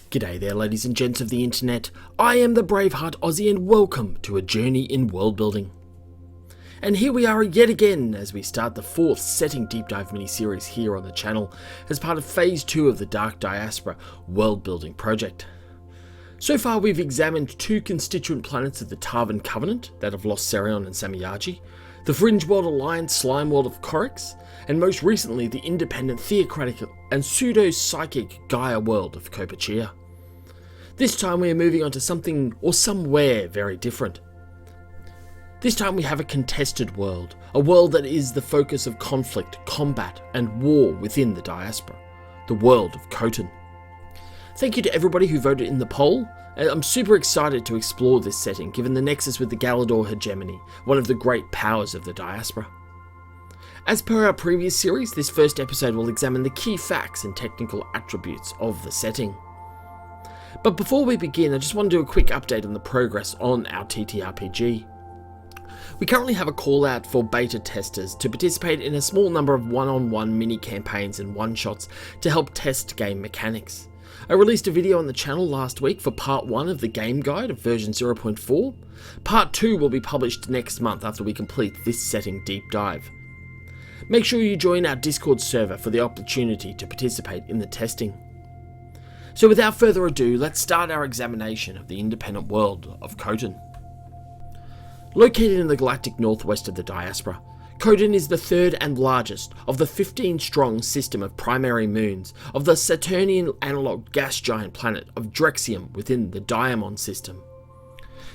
G'day there, ladies and gents of the internet. I am the Braveheart Aussie and welcome to a journey in world building. And here we are yet again as we start the fourth setting deep dive mini-series here on the channel as part of phase 2 of the Dark Diaspora world building project. So far we've examined two constituent planets of the Tarvan Covenant, that of Lost Serion and Samiyaji, the Fringe World Alliance slime world of Korix, and most recently the independent theocratic and pseudo-psychic Gaia world of Kopachia. This time we are moving on to something or somewhere very different. This time we have a contested world, a world that is the focus of conflict, combat, and war within the diaspora, the world of Koton. Thank you to everybody who voted in the poll. I'm super excited to explore this setting given the nexus with the Galador hegemony, one of the great powers of the diaspora. As per our previous series, this first episode will examine the key facts and technical attributes of the setting. But before we begin, I just want to do a quick update on the progress on our TTRPG. We currently have a call out for beta testers to participate in a small number of one-on-one mini campaigns and one-shots to help test game mechanics. I released a video on the channel last week for part 1 of the game guide of version 0.4. Part 2 will be published next month after we complete this setting deep dive. Make sure you join our Discord server for the opportunity to participate in the testing. So without further ado, let's start our examination of the independent world of Koton. Located in the galactic northwest of the diaspora, Koton is the third and largest of the 15-strong system of primary moons of the Saturnian analog gas giant planet of Drexium within the Diamon System.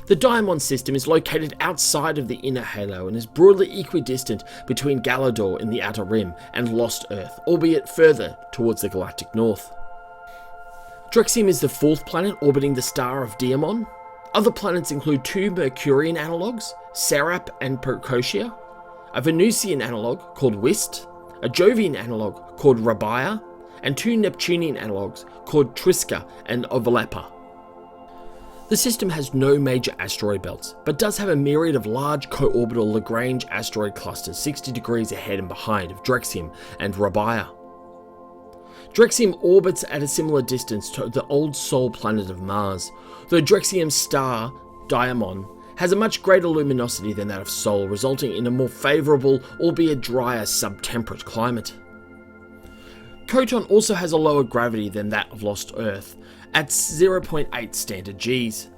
The Diamon System is located outside of the inner halo and is broadly equidistant between Galador in the outer rim and Lost Earth, albeit further towards the galactic north. Drexium is the fourth planet orbiting the star of Diamon. Other planets include two Mercurian analogues, Serap and Percocia, a Venusian analogue called Wist, a Jovian analogue called Rabia, and two Neptunian analogues called Triska and Ovalepa. The system has no major asteroid belts, but does have a myriad of large co-orbital Lagrange asteroid clusters 60 degrees ahead and behind of Drexium and Rabia. Drexium orbits at a similar distance to the old Sol planet of Mars, though Drexium's star, Diamon, has a much greater luminosity than that of Sol, resulting in a more favourable, albeit drier, subtemperate climate. Koton also has a lower gravity than that of Lost Earth, at 0.8 standard Gs.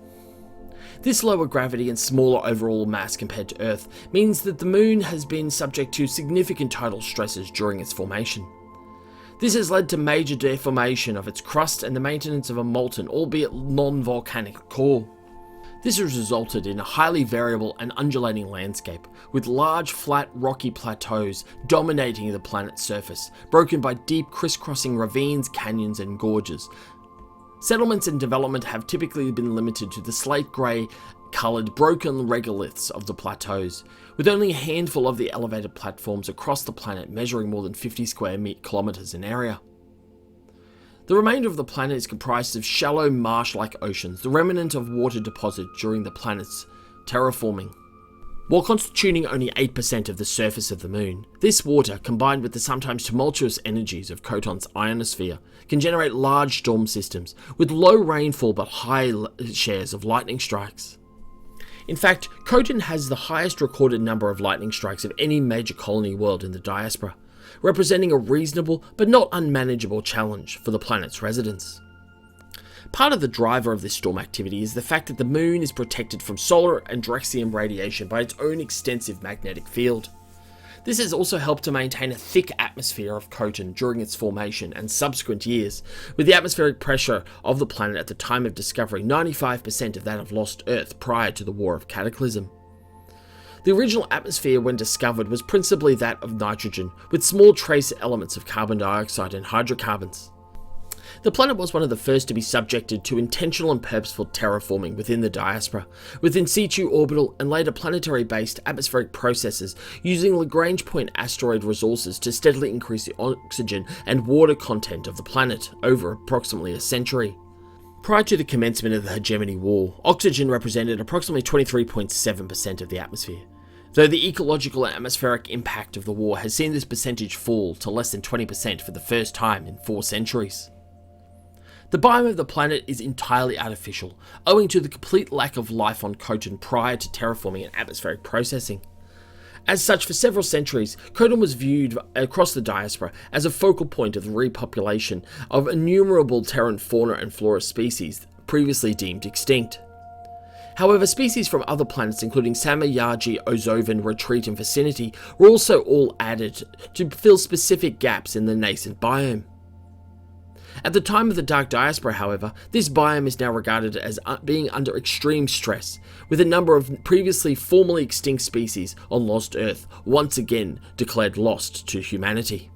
This lower gravity and smaller overall mass compared to Earth means that the Moon has been subject to significant tidal stresses during its formation. This has led to major deformation of its crust and the maintenance of a molten, albeit non-volcanic core. This has resulted in a highly variable and undulating landscape, with large flat rocky plateaus dominating the planet's surface, broken by deep crisscrossing ravines, canyons and gorges. Settlements and development have typically been limited to the slate grey coloured broken regoliths of the plateaus, with only a handful of the elevated platforms across the planet measuring more than 50 square kilometres in area. The remainder of the planet is comprised of shallow marsh-like oceans, the remnant of water deposit during the planet's terraforming. While constituting only 8% of the surface of the Moon, this water, combined with the sometimes tumultuous energies of Koton's ionosphere, can generate large storm systems, with low rainfall but high shares of lightning strikes. In fact, Koton has the highest recorded number of lightning strikes of any major colony world in the diaspora, representing a reasonable but not unmanageable challenge for the planet's residents. Part of the driver of this storm activity is the fact that the Moon is protected from solar and Drexium radiation by its own extensive magnetic field. This has also helped to maintain a thick atmosphere of Koton during its formation and subsequent years, with the atmospheric pressure of the planet at the time of discovery 95% of that of Lost Earth prior to the War of Cataclysm. The original atmosphere when discovered was principally that of nitrogen, with small trace elements of carbon dioxide and hydrocarbons. The planet was one of the first to be subjected to intentional and purposeful terraforming within the diaspora, with in situ orbital and later planetary-based atmospheric processes using Lagrange point asteroid resources to steadily increase the oxygen and water content of the planet over approximately a century. Prior to the commencement of the Hegemony War, oxygen represented approximately 23.7% of the atmosphere, though the ecological and atmospheric impact of the war has seen this percentage fall to less than 20% for the first time in 4 centuries. The biome of the planet is entirely artificial, owing to the complete lack of life on Koton prior to terraforming and atmospheric processing. As such, for several centuries, Koton was viewed across the diaspora as a focal point of the repopulation of innumerable Terran fauna and flora species previously deemed extinct. However, species from other planets including Samayaji, Ozovan, Retreat and Vicinity were also all added to fill specific gaps in the nascent biome. At the time of the Dark Diaspora, however, this biome is now regarded as being under extreme stress, with a number of previously formerly extinct species on Lost Earth once again declared lost to humanity.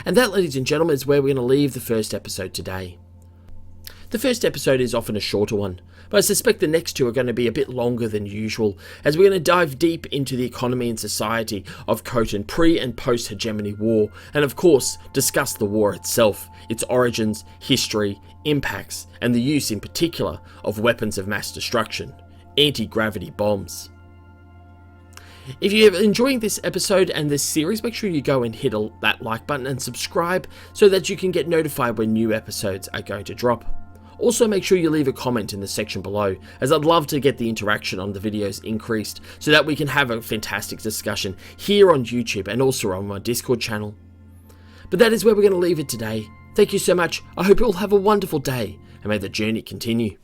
And that, ladies and gentlemen, is where we're going to leave the first episode today. The first episode is often a shorter one, but I suspect the next two are going to be a bit longer than usual, as we're going to dive deep into the economy and society of Koton pre and post Hegemony War, and of course discuss the war itself, its origins, history, impacts, and the use in particular of weapons of mass destruction, anti-gravity bombs. If you're enjoying this episode and this series, make sure you go and hit that like button and subscribe so that you can get notified when new episodes are going to drop. Also, make sure you leave a comment in the section below, as I'd love to get the interaction on the videos increased so that we can have a fantastic discussion here on YouTube and also on my Discord channel. But that is where we're going to leave it today. Thank you so much. I hope you all have a wonderful day, and may the journey continue.